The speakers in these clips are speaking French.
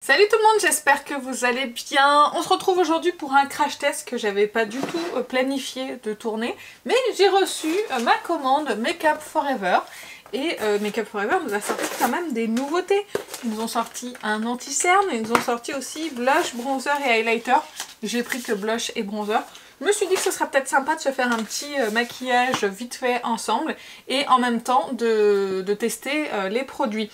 Salut tout le monde, j'espère que vous allez bien. On se retrouve aujourd'hui pour un crash test que j'avais pas du tout planifié de tourner. Mais j'ai reçu ma commande Make Up Forever. Et Make Up Forever nous a sorti quand même des nouveautés. Ils nous ont sorti un anti-cerne, ils nous ont sorti aussi blush, bronzer et highlighter. J'ai pris que blush et bronzer. Je me suis dit que ce serait peut-être sympa de se faire un petit maquillage vite fait ensemble. Et en même temps de tester les produits.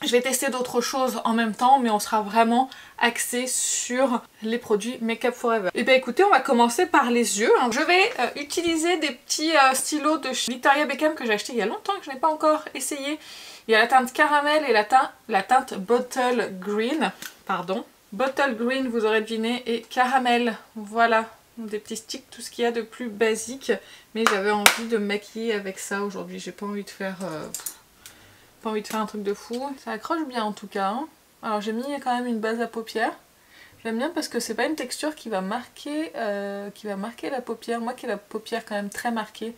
Je vais tester d'autres choses en même temps, mais on sera vraiment axé sur les produits Make Up Forever. Et bien écoutez, on va commencer par les yeux. Je vais utiliser des petits stylos de chez Victoria Beckham que j'ai acheté il y a longtemps, que je n'ai pas encore essayé. Il y a la teinte caramel et la teinte Bottle Green. Pardon. Bottle Green, vous aurez deviné, et caramel. Voilà, des petits sticks, tout ce qu'il y a de plus basique. Mais j'avais envie de me maquiller avec ça aujourd'hui. J'ai pas envie de faire... Pas envie de faire un truc de fou. Ça accroche bien en tout cas. Hein. Alors j'ai mis quand même une base à paupières. J'aime bien parce que c'est pas une texture qui va marquer la paupière. Moi qui ai la paupière quand même très marquée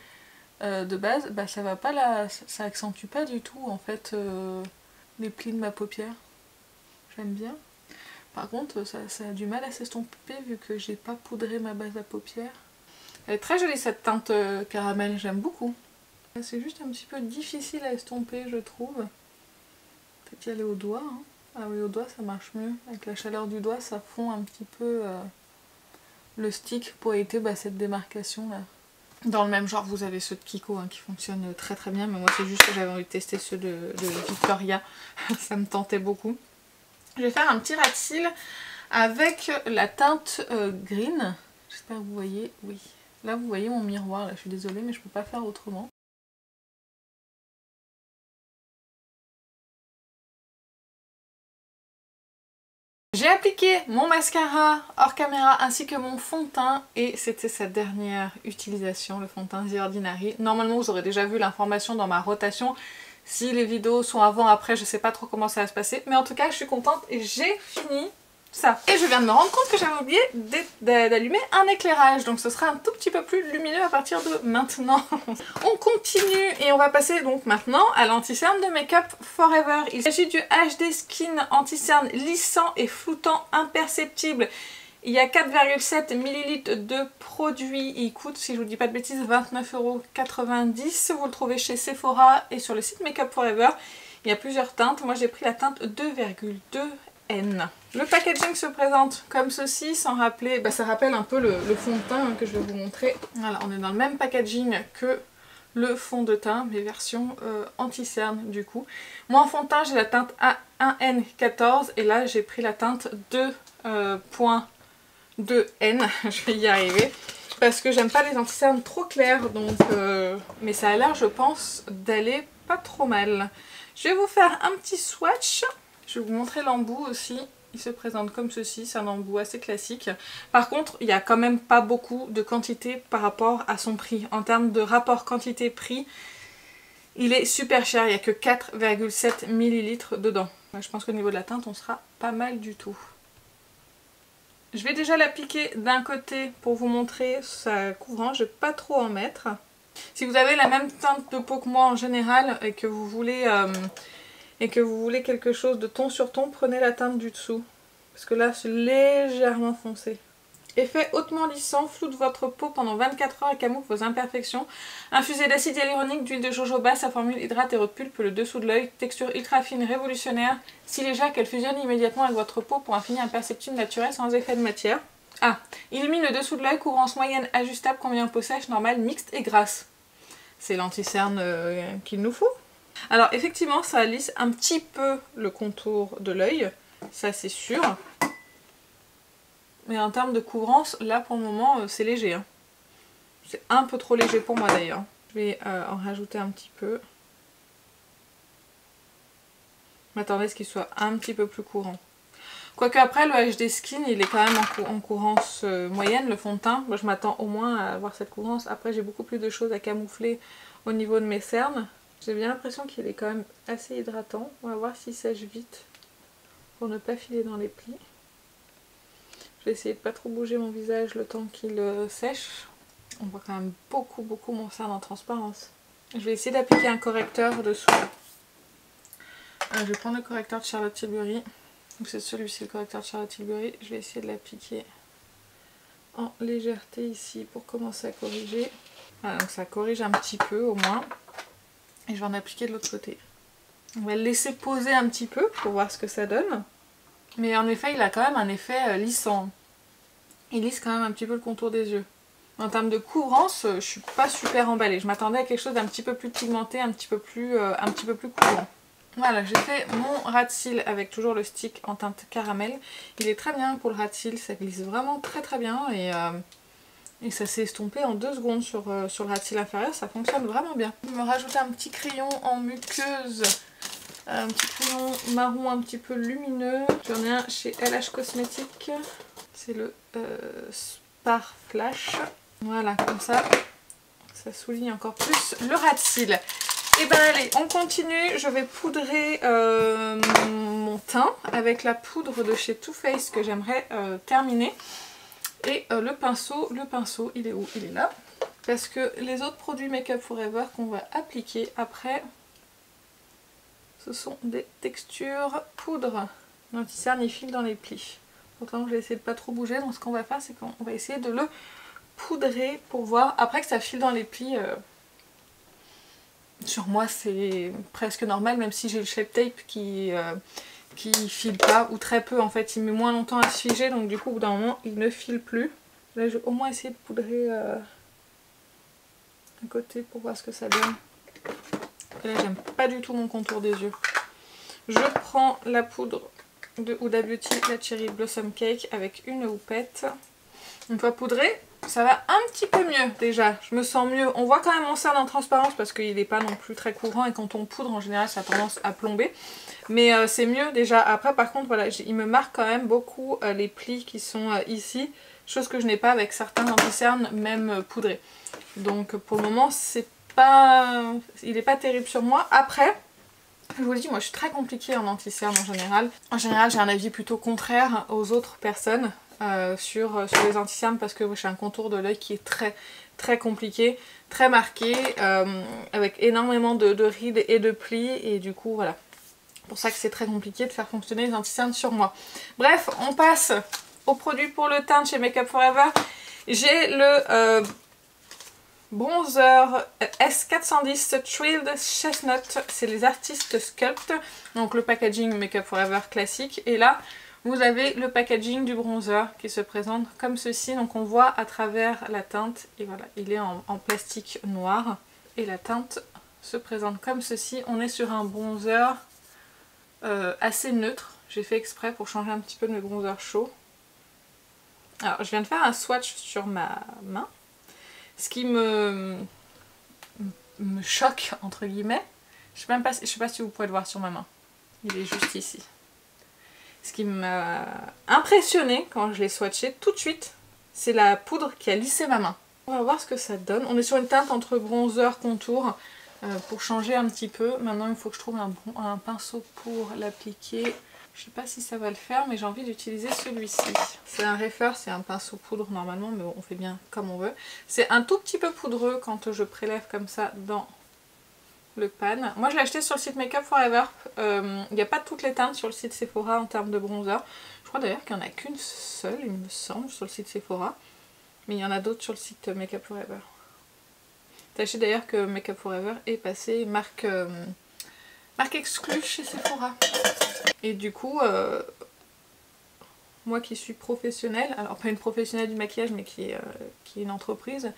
de base, bah ça va pas ça accentue pas du tout en fait les plis de ma paupière. J'aime bien. Par contre ça a du mal à s'estomper vu que j'ai pas poudré ma base à paupières. Elle est très jolie cette teinte caramel, j'aime beaucoup. C'est juste un petit peu difficile à estomper, je trouve. Peut-être y aller au doigt. Hein. Ah oui, au doigt ça marche mieux. Avec la chaleur du doigt, ça fond un petit peu le stick pour éviter cette démarcation là. Dans le même genre, vous avez ceux de Kiko qui fonctionnent très très bien. Mais moi, c'est juste que j'avais envie de tester ceux de Victoria. Ça me tentait beaucoup. Je vais faire un petit ras de cils avec la teinte green. J'espère que vous voyez. Oui. Là, vous voyez mon miroir. Là, je suis désolée, mais je peux pas faire autrement. J'ai appliqué mon mascara hors caméra ainsi que mon fond de teint et c'était sa dernière utilisation, le fond de teint The Ordinary. Normalement vous aurez déjà vu l'information dans ma rotation. Si les vidéos sont avant, après, je sais pas trop comment ça va se passer. Mais en tout cas je suis contente et j'ai fini ça. Et je viens de me rendre compte que j'avais oublié d'allumer un éclairage. Donc ce sera un tout petit peu plus lumineux à partir de maintenant. On continue et on va passer donc maintenant à l'anti-cerne de Make Up Forever. Il s'agit du HD Skin anti-cerne lissant et floutant imperceptible. Il y a 4,7 ml de produit. Il coûte, si je vous dis pas de bêtises, 29,90 €. Vous le trouvez chez Sephora et sur le site Make Up Forever. Il y a plusieurs teintes. Moi j'ai pris la teinte 2,2 N. Le packaging se présente comme ceci, sans rappeler, ça rappelle un peu le fond de teint que je vais vous montrer. Voilà, on est dans le même packaging que le fond de teint, mais version anti-cerne du coup. Moi en fond de teint j'ai la teinte A1N14 et là j'ai pris la teinte 2.2N, je vais y arriver. Parce que j'aime pas les anti-cernes trop clairs, donc mais ça a l'air je pense d'aller pas trop mal. Je vais vous faire un petit swatch. Je vais vous montrer l'embout aussi. Il se présente comme ceci, c'est un embout assez classique. Par contre, il n'y a quand même pas beaucoup de quantité par rapport à son prix. En termes de rapport quantité-prix, il est super cher. Il n'y a que 4,7 ml dedans. Je pense qu'au niveau de la teinte, on sera pas mal du tout. Je vais déjà l'appliquer d'un côté pour vous montrer sa couvrance. Je ne vais pas trop en mettre. Si vous avez la même teinte de peau que moi en général et que vous voulez... quelque chose de ton sur ton, prenez la teinte du dessous. Parce que là, c'est légèrement foncé. Effet hautement lissant, floute votre peau pendant 24 heures et camoufle vos imperfections. Infusé d'acide hyaluronique, d'huile de jojoba, sa formule hydrate et repulpe le dessous de l'œil. Texture ultra fine, révolutionnaire. Si légère qu'elle fusionne immédiatement avec votre peau pour un fini imperceptible naturel sans effet de matière. Ah, illumine le dessous de l'œil, couvrance moyenne ajustable, convient aux peaux sèches, normale, mixte et grasse. C'est l'anti-cerne qu'il nous faut. Alors effectivement ça lisse un petit peu le contour de l'œil, ça c'est sûr. Mais en termes de couvrance, là pour le moment c'est léger. Hein. C'est un peu trop léger pour moi d'ailleurs. Je vais en rajouter un petit peu. Je m'attendais à ce qu'il soit un petit peu plus courant. Quoique après le HD Skin il est quand même en couvrance moyenne, le fond de teint. Moi je m'attends au moins à avoir cette couvrance. Après j'ai beaucoup plus de choses à camoufler au niveau de mes cernes. J'ai bien l'impression qu'il est quand même assez hydratant. On va voir s'il sèche vite pour ne pas filer dans les plis. Je vais essayer de pas trop bouger mon visage le temps qu'il sèche. On voit quand même beaucoup mon cerne en transparence. Je vais essayer d'appliquer un correcteur dessous. Je vais prendre le correcteur de Charlotte Tilbury. Donc c'est celui-ci, le correcteur de Charlotte Tilbury. Je vais essayer de l'appliquer en légèreté ici pour commencer à corriger. Voilà, donc ça corrige un petit peu au moins. Et je vais en appliquer de l'autre côté. On va le laisser poser un petit peu pour voir ce que ça donne. Mais en effet, il a quand même un effet lissant. Il lisse quand même un petit peu le contour des yeux. En termes de couvrance, je suis pas super emballée. Je m'attendais à quelque chose d'un petit peu plus pigmenté, un petit peu plus couvrant. Voilà, j'ai fait mon ras de cils avec toujours le stick en teinte caramel. Il est très bien pour le ras de cils, ça glisse vraiment très bien et ça s'est estompé en 2 secondes sur le ras de cils inférieur, ça fonctionne vraiment bien. Je vais me rajouter un petit crayon en muqueuse, un petit crayon marron un petit peu lumineux. J'en ai un chez LH Cosmetics, c'est le Spar Flash. Voilà, comme ça souligne encore plus le ras de cils. Et ben allez, on continue, je vais poudrer mon teint avec la poudre de chez Too Faced que j'aimerais terminer. Et le pinceau, il est où? Il est là. Parce que les autres produits Make Up For Ever qu'on va appliquer après, ce sont des textures poudre. L'anti-cerne il file dans les plis. Pourtant je vais essayer de pas trop bouger, donc ce qu'on va faire c'est qu'on va essayer de le poudrer pour voir, après que ça file dans les plis... Sur moi c'est presque normal, même si j'ai le Shape Tape qui file pas ou très peu en fait, il met moins longtemps à se figer, donc du coup au bout d'un moment il ne file plus. Là je vais au moins essayer de poudrer un côté pour voir ce que ça donne. Et là j'aime pas du tout mon contour des yeux. Je prends la poudre de Huda Beauty, la Cherry Blossom Cake avec une houppette. Une fois poudré, ça va un petit peu mieux déjà, je me sens mieux. On voit quand même mon cerne en transparence parce qu'il n'est pas non plus très courant et quand on poudre en général ça a tendance à plomber. Mais c'est mieux déjà. Après par contre voilà, il me marque quand même beaucoup les plis qui sont ici. Chose que je n'ai pas avec certains anti-cernes même poudrés. Donc pour le moment c'est pas... il n'est pas terrible sur moi. Après... je vous le dis, moi je suis très compliquée en anti-cerne en général. En général j'ai un avis plutôt contraire aux autres personnes sur les anti-cernes parce que j'ai un contour de l'œil qui est très compliqué, très marqué, avec énormément de rides et de plis et du coup voilà. C'est pour ça que c'est très compliqué de faire fonctionner les anti-cernes sur moi. Bref, on passe aux produits pour le teint de chez Make Up For Ever. J'ai le... bronzer S410 Thrilled Chestnut, c'est les artistes Sculpt, donc le packaging Make Up For Ever classique, et là vous avez le packaging du bronzer qui se présente comme ceci, donc on voit à travers la teinte, et voilà, il est en plastique noir, et la teinte se présente comme ceci. On est sur un bronzer assez neutre, j'ai fait exprès pour changer un petit peu de mes bronzers chauds. Alors je viens de faire un swatch sur ma main. Ce qui me choque entre guillemets, je sais pas si vous pouvez le voir sur ma main, il est juste ici. Ce qui m'a impressionné quand je l'ai swatché tout de suite, c'est la poudre qui a lissé ma main. On va voir ce que ça donne. On est sur une teinte entre bronzer, contour, pour changer un petit peu. Maintenant il faut que je trouve un pinceau pour l'appliquer. Je sais pas si ça va le faire, mais j'ai envie d'utiliser celui-ci. C'est un Refer, c'est un pinceau poudre normalement, mais bon, on fait bien comme on veut. C'est un tout petit peu poudreux quand je prélève comme ça dans le pan. Moi je l'ai acheté sur le site Make Up For Ever. Il n'y a pas toutes les teintes sur le site Sephora en termes de bronzer. Je crois d'ailleurs qu'il n'y en a qu'une seule, il me semble, sur le site Sephora. Mais il y en a d'autres sur le site Make Up For Ever. Sachez d'ailleurs que Make Up For Ever est passé marque exclue chez Sephora. Et du coup, moi qui suis professionnelle, alors pas une professionnelle du maquillage mais qui est une entreprise,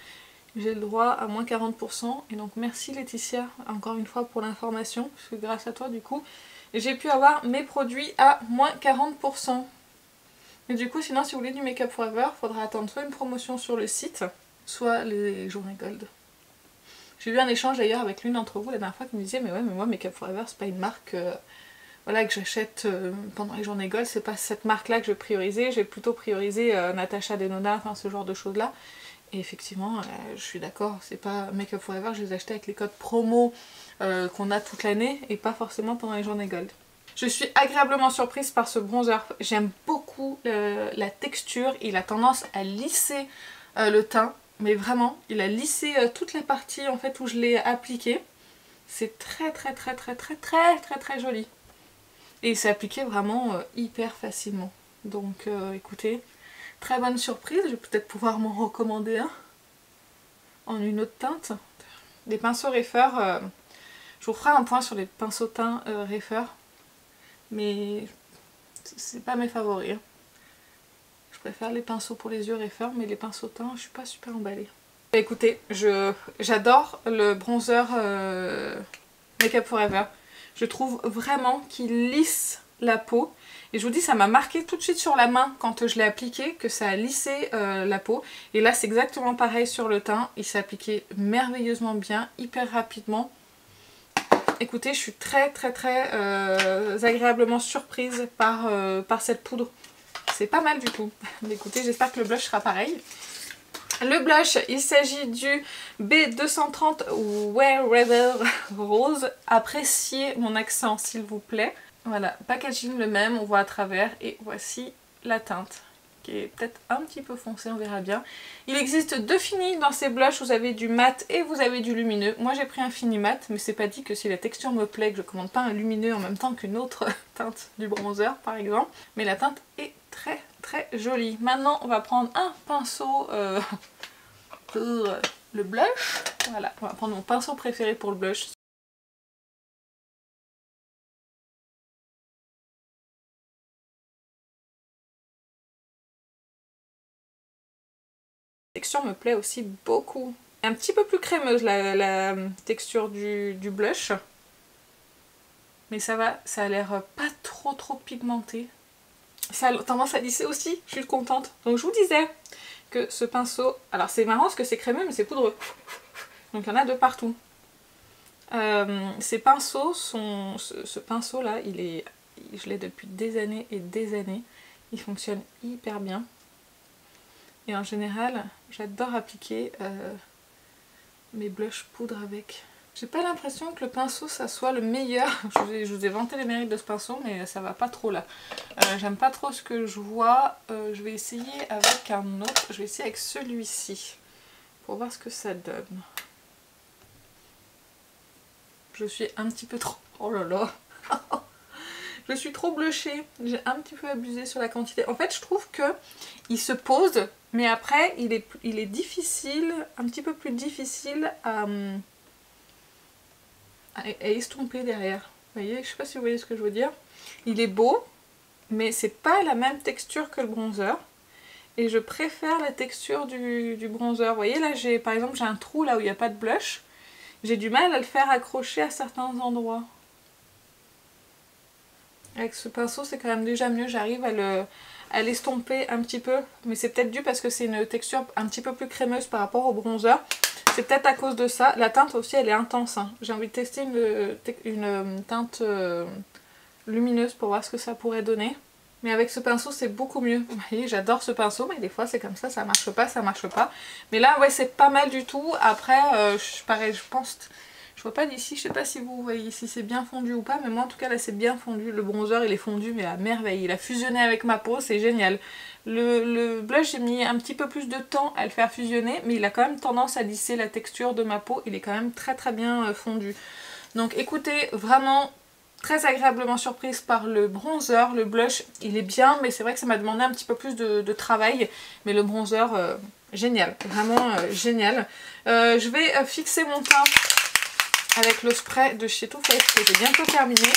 j'ai le droit à moins 40%. Et donc merci Laetitia encore une fois pour l'information, parce que grâce à toi du coup, j'ai pu avoir mes produits à moins 40%. Mais du coup sinon si vous voulez du Make Up For Ever, il faudra attendre soit une promotion sur le site, soit les journées gold. J'ai eu un échange d'ailleurs avec l'une d'entre vous la dernière fois qui me disait mais ouais mais moi Make Up For Ever c'est pas une marque... voilà, que j'achète pendant les journées gold, c'est pas cette marque là que je vais prioriser, j'ai plutôt priorisé Natasha Denona, enfin ce genre de choses là. Et effectivement, je suis d'accord, c'est pas Make Up For Ever, je les achetais avec les codes promo qu'on a toute l'année et pas forcément pendant les journées gold. Je suis agréablement surprise par ce bronzer, j'aime beaucoup la texture, il a tendance à lisser le teint, mais vraiment, il a lissé toute la partie en fait où je l'ai appliqué. C'est très joli. et il s'est appliqué vraiment hyper facilement. Donc écoutez, très bonne surprise, je vais peut-être pouvoir m'en recommander un en une autre teinte. Les pinceaux Reifer, je vous ferai un point sur les pinceaux teints Reifer, mais c'est pas mes favoris. Hein. Je préfère les pinceaux pour les yeux Reifer, mais les pinceaux teints, je suis pas super emballée. Écoutez, j'adore le bronzer Make Up Forever. Je trouve vraiment qu'il lisse la peau. Et je vous dis, ça m'a marqué tout de suite sur la main quand je l'ai appliqué, que ça a lissé la peau. Et là, c'est exactement pareil sur le teint. Il s'est appliqué merveilleusement bien, hyper rapidement. Écoutez, je suis très agréablement surprise par cette poudre. C'est pas mal du tout. Mais écoutez, j'espère que le blush sera pareil. Le blush, il s'agit du B230 Wherever Rose. Appréciez mon accent s'il vous plaît. Voilà, packaging le même, on voit à travers et voici la teinte qui est peut-être un petit peu foncée, on verra bien. Il existe deux finis dans ces blushs, vous avez du mat et vous avez du lumineux. Moi j'ai pris un fini mat, mais c'est pas dit que si la texture me plaît, que je commande pas un lumineux en même temps qu'une autre teinte du bronzer par exemple. Mais la teinte est très jolie. Maintenant on va prendre un pinceau pour le blush. Voilà, on va prendre mon pinceau préféré pour le blush. La texture me plaît aussi beaucoup. Un petit peu plus crémeuse la texture du blush. Mais ça va, ça a l'air pas trop pigmenté. Ça a tendance à lisser aussi, je suis contente. Donc je vous disais que ce pinceau... Alors c'est marrant parce que c'est crémeux mais c'est poudreux. Donc il y en a de partout. Ces pinceaux sont... Ce pinceau là, je l'ai depuis des années et des années. Il fonctionne hyper bien. Et en général, j'adore appliquer mes blushs poudre avec. J'ai pas l'impression que le pinceau ça soit le meilleur. Je vous ai vanté les mérites de ce pinceau, mais ça va pas trop là. J'aime pas trop ce que je vois. Je vais essayer avec un autre. Je vais essayer avec celui-ci pour voir ce que ça donne. Je suis un petit peu trop... Oh là là. Je suis trop blushée, j'ai un petit peu abusé sur la quantité. En fait, je trouve que il se pose, mais après, il est difficile, un petit peu plus difficile à estomper derrière. Vous voyez, je sais pas si vous voyez ce que je veux dire. Il est beau, mais c'est pas la même texture que le bronzer. Et je préfère la texture du bronzer. Vous voyez, là, par exemple, j'ai un trou là où il n'y a pas de blush. J'ai du mal à le faire accrocher à certains endroits. Avec ce pinceau c'est quand même déjà mieux, j'arrive à l'estomper un petit peu. Mais c'est peut-être dû parce que c'est une texture un petit peu plus crémeuse par rapport au bronzer. C'est peut-être à cause de ça. La teinte aussi elle est intense. Hein. J'ai envie de tester une teinte lumineuse pour voir ce que ça pourrait donner. Mais avec ce pinceau c'est beaucoup mieux. Vous voyez, j'adore ce pinceau mais des fois c'est comme ça marche pas, ça marche pas. Mais là ouais c'est pas mal du tout. Après pareil je pense... Je vois pas d'ici, je sais pas si vous voyez si c'est bien fondu ou pas, mais moi en tout cas là c'est bien fondu. Le bronzer il est fondu mais à merveille, il a fusionné avec ma peau, c'est génial. Le blush j'ai mis un petit peu plus de temps à le faire fusionner, mais il a quand même tendance à lisser la texture de ma peau, il est quand même très bien fondu. Donc écoutez, vraiment très agréablement surprise par le bronzer. Le blush il est bien, mais c'est vrai que ça m'a demandé un petit peu plus de travail, mais le bronzer génial, vraiment génial. Je vais fixer mon teint avec le spray de chez Too Faced que j'ai bientôt terminé.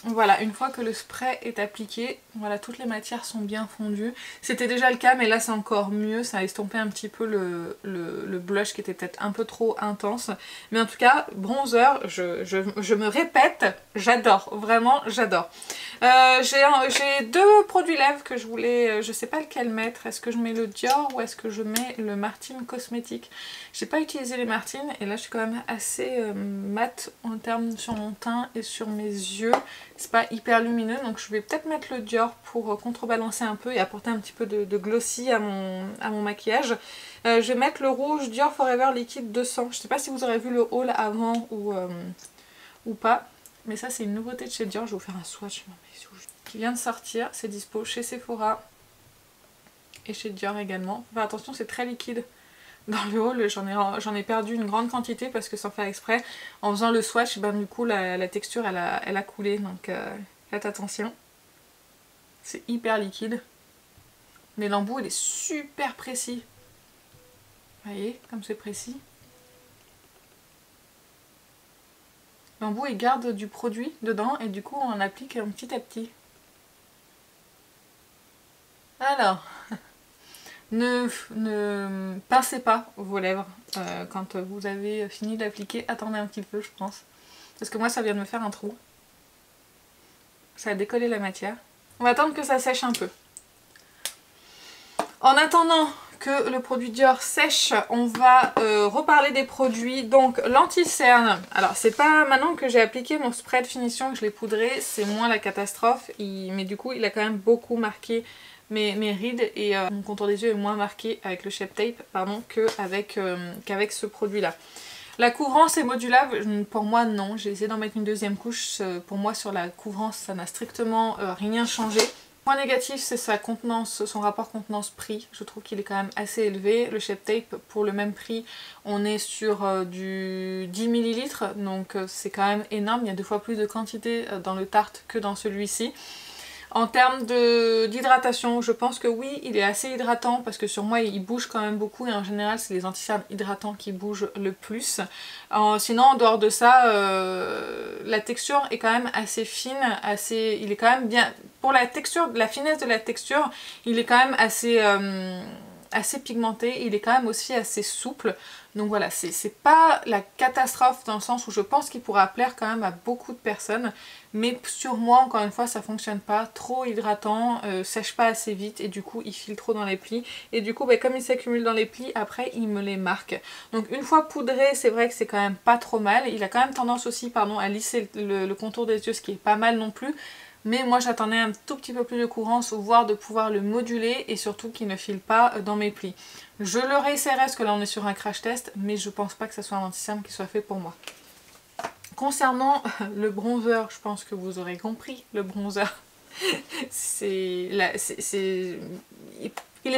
Voilà, une fois que le spray est appliqué, voilà, toutes les matières sont bien fondues. C'était déjà le cas, mais là c'est encore mieux. Ça a estompé un petit peu le blush qui était peut-être un peu trop intense. Mais en tout cas, bronzer, je me répète, j'adore. Vraiment, j'adore. J'ai deux produits lèvres que je voulais... je sais pas lequel mettre. Est-ce que je mets le Dior ou est-ce que je mets le Martine Cosmétique? J'ai pas utilisé les Martine et là je suis quand même assez mat en termes sur mon teint et sur mes yeux. C'est pas hyper lumineux, donc je vais peut-être mettre le Dior pour contrebalancer un peu et apporter un petit peu de glossy à mon maquillage. Je vais mettre le rouge Dior Forever Liquide 200. Je sais pas si vous aurez vu le haul avant ou pas, mais ça c'est une nouveauté de chez Dior. Je vais vous faire un swatch qui vient de sortir. C'est dispo chez Sephora et chez Dior également. Enfin, attention, c'est très liquide. Dans le haul, j'en ai perdu une grande quantité parce que sans faire exprès, en faisant le swatch, ben, du coup la texture elle a coulé. Donc Faites attention. C'est hyper liquide. Mais l'embout il est super précis. Vous voyez comme c'est précis. L'embout il garde du produit dedans et du coup on applique petit à petit. Alors, ne pincez pas vos lèvres quand vous avez fini d'appliquer. Attendez un petit peu je pense. Parce que moi ça vient de me faire un trou. Ça a décollé la matière. On va attendre que ça sèche un peu. En attendant que le produit Dior sèche, on va reparler des produits. Donc l'anti-cerne. Alors c'est pas maintenant que j'ai appliqué mon spray de finition que je l'ai poudré, c'est moins la catastrophe. Mais du coup il a quand même beaucoup marqué mes rides et mon contour des yeux est moins marqué avec le Shape Tape pardon, qu'avec ce produit là. La couvrance est modulable, pour moi non, j'ai essayé d'en mettre une deuxième couche, pour moi sur la couvrance ça n'a strictement rien changé. Point négatif c'est sa contenance, son rapport contenance-prix, je trouve qu'il est quand même assez élevé. Le Shape Tape pour le même prix on est sur du 10 ml donc c'est quand même énorme, il y a 2 fois plus de quantité dans le Tarte que dans celui-ci. En termes d'hydratation, je pense que oui, il est assez hydratant parce que sur moi il bouge quand même beaucoup et en général c'est les anti-cernes hydratants qui bougent le plus. Sinon en dehors de ça, la texture est quand même assez fine, il est quand même bien, pour la texture, la finesse de la texture, il est quand même assez pigmenté, il est quand même aussi assez souple. Donc voilà, c'est pas la catastrophe dans le sens où je pense qu'il pourra plaire quand même à beaucoup de personnes. Mais sur moi, encore une fois, ça fonctionne pas. Trop hydratant, sèche pas assez vite et du coup il file trop dans les plis. Et du coup, bah, comme il s'accumule dans les plis, après il me les marque. Donc une fois poudré, c'est vrai que c'est quand même pas trop mal. Il a quand même tendance aussi à lisser le contour des yeux, ce qui est pas mal non plus. Mais moi j'attendais un tout petit peu plus de courance, voire de pouvoir le moduler et surtout qu'il ne file pas dans mes plis. Je le réessayerai parce que là on est sur un crash test, mais je pense pas que ce soit un anti-cerne qui soit fait pour moi. Concernant le bronzer, je pense que vous aurez compris, le bronzer, il est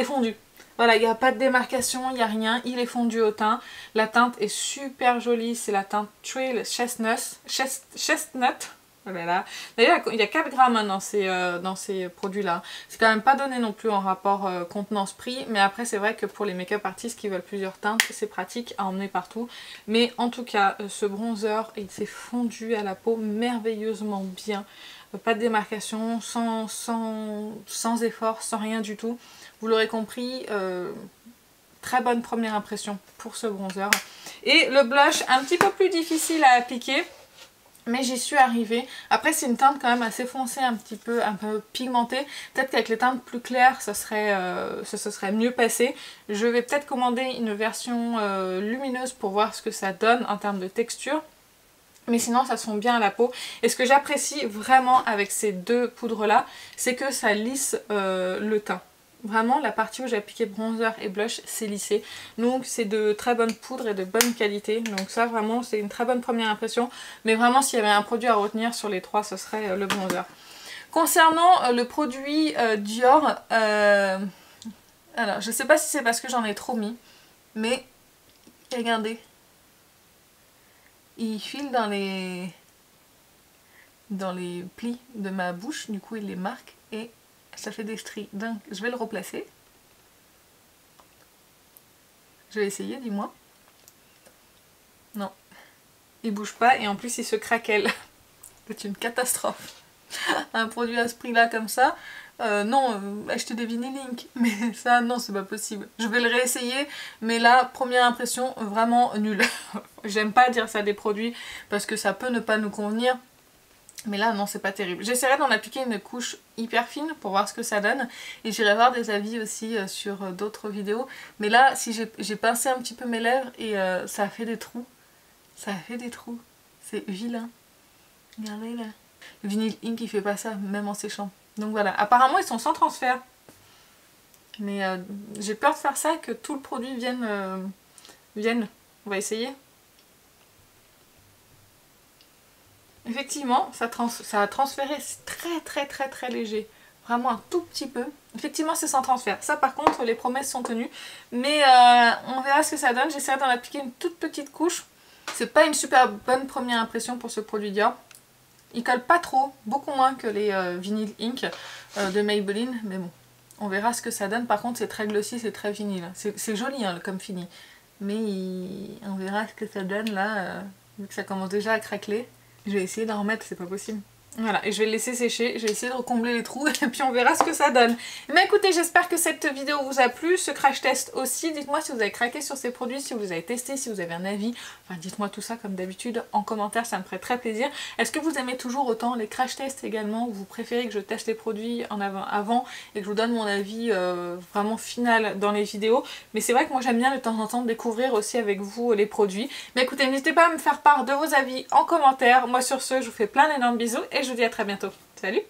fondu. Voilà, il n'y a pas de démarcation, il n'y a rien, il est fondu au teint. La teinte est super jolie, c'est la teinte Trail Chestnut. Voilà. D'ailleurs il y a 4 grammes hein, dans ces produits là. C'est quand même pas donné non plus en rapport contenance-prix. Mais après c'est vrai que pour les make-up artistes qui veulent plusieurs teintes, c'est pratique à emmener partout. Mais en tout cas ce bronzer il s'est fondu à la peau merveilleusement bien. Pas de démarcation, sans effort, sans rien du tout. Vous l'aurez compris, très bonne première impression pour ce bronzer. Et le blush un petit peu plus difficile à appliquer. Mais j'y suis arrivée. Après c'est une teinte quand même assez foncée, un peu pigmentée. Peut-être qu'avec les teintes plus claires ça serait mieux passé. Je vais peut-être commander une version lumineuse pour voir ce que ça donne en termes de texture. Mais sinon ça se fond bien à la peau. Et ce que j'apprécie vraiment avec ces deux poudres là, c'est que ça lisse le teint. Vraiment la partie où j'ai appliqué bronzer et blush c'est lissé. Donc c'est de très bonne poudre et de bonne qualité. Donc ça vraiment c'est une très bonne première impression. Mais vraiment s'il y avait un produit à retenir sur les trois ce serait le bronzer. Concernant le produit Dior, alors je sais pas si c'est parce que j'en ai trop mis. Mais regardez. Il file dans les plis de ma bouche. Du coup il les marque et ça fait des stries. Donc je vais le replacer. Je vais essayer, dis-moi. Non. Il bouge pas et en plus il se craquelle. C'est une catastrophe. Un produit à ce prix là comme ça. Non, acheter des vinylink. Mais ça non c'est pas possible. Je vais le réessayer. Mais là, première impression, vraiment nulle. J'aime pas dire ça des produits parce que ça peut ne pas nous convenir. Mais là non c'est pas terrible. J'essaierai d'en appliquer une couche hyper fine pour voir ce que ça donne. Et j'irai voir des avis aussi sur d'autres vidéos. Mais là si j'ai pincé un petit peu mes lèvres et ça a fait des trous. Ça a fait des trous. C'est vilain. Regardez là. Le Vinyl Ink il fait pas ça même en séchant. Donc voilà. Apparemment ils sont sans transfert. Mais j'ai peur de faire ça, que tout le produit vienne. On va essayer. Effectivement, ça a transféré, c'est très léger. Vraiment un tout petit peu. Effectivement, c'est sans transfert. Ça, par contre, les promesses sont tenues. Mais on verra ce que ça donne. J'essaierai d'en appliquer une toute petite couche. C'est pas une super bonne première impression pour ce produit Dior. Il colle pas trop, beaucoup moins que les Vinyl Ink de Maybelline, mais bon, on verra ce que ça donne. Par contre c'est très glossy, c'est très vinyle. C'est joli hein, comme fini, mais on verra ce que ça donne là, vu que ça commence déjà à craqueler. Je vais essayer d'en remettre, c'est pas possible. Voilà, et je vais le laisser sécher, je vais essayer de recombler les trous et puis on verra ce que ça donne. Mais écoutez, j'espère que cette vidéo vous a plu, ce crash test aussi. Dites-moi si vous avez craqué sur ces produits, si vous les avez testés, si vous avez un avis. Enfin, dites-moi tout ça comme d'habitude en commentaire, ça me ferait très plaisir. Est-ce que vous aimez toujours autant les crash tests également, ou vous préférez que je teste les produits avant et que je vous donne mon avis vraiment final dans les vidéos? Mais c'est vrai que moi j'aime bien de temps en temps découvrir aussi avec vous les produits. Mais écoutez, n'hésitez pas à me faire part de vos avis en commentaire. Moi sur ce, je vous fais plein d'énormes bisous et je vous dis à très bientôt. Salut!